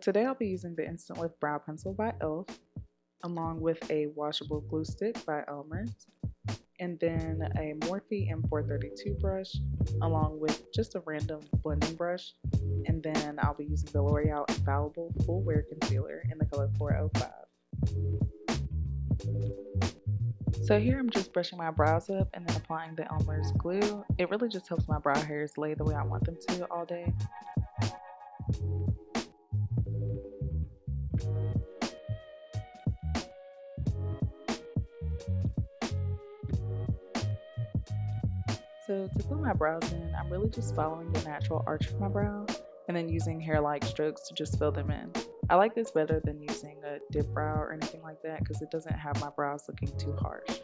today I'll be using the Instant Lift Brow Pencil by e.l.f. along with a washable glue stick by Almond, and then a Morphe M432 brush along with just a random blending brush, and then I'll be using the L'Oreal Infallible Fullwear Concealer in the color 405. So here I'm just brushing my brows up and then applying the Elmer's glue. It really just helps my brow hairs lay the way I want them to all day. So to put my brows in, I'm really just following the natural arch of my brow and then using hair-like strokes to just fill them in. I like this better than using a dip brow or anything like that because it doesn't have my brows looking too harsh.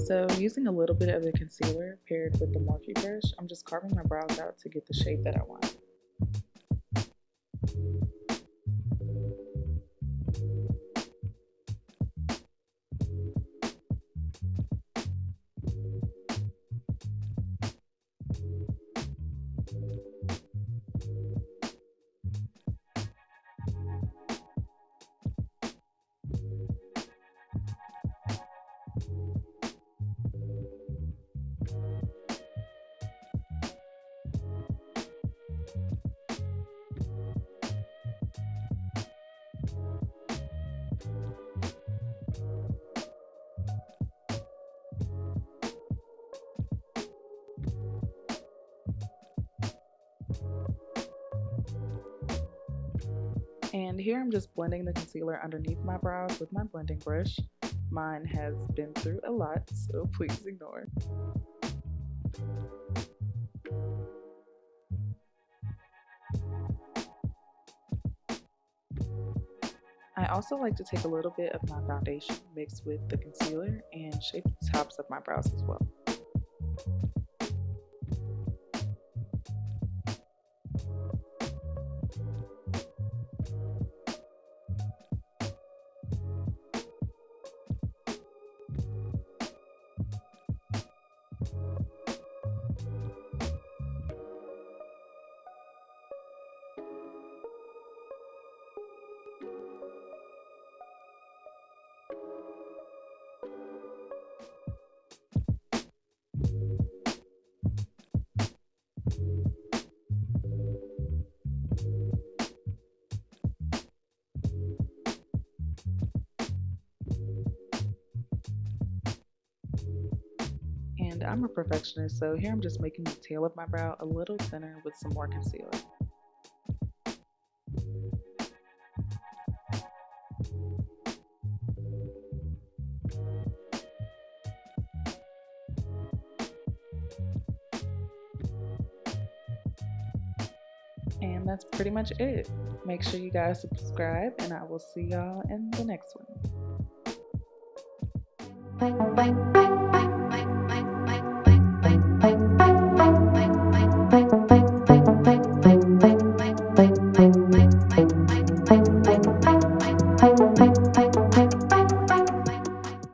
So using a little bit of the concealer paired with the Morphe brush, I'm just carving my brows out to get the shape that I want. And here I'm just blending the concealer underneath my brows with my blending brush. Mine has been through a lot, so please ignore. I also like to take a little bit of my foundation mixed with the concealer and shape the tops of my brows as well. And I'm a perfectionist, so here I'm just making the tail of my brow a little thinner with some more concealer. And that's pretty much it. Make sure you guys subscribe, and I will see y'all in the next one. Bye.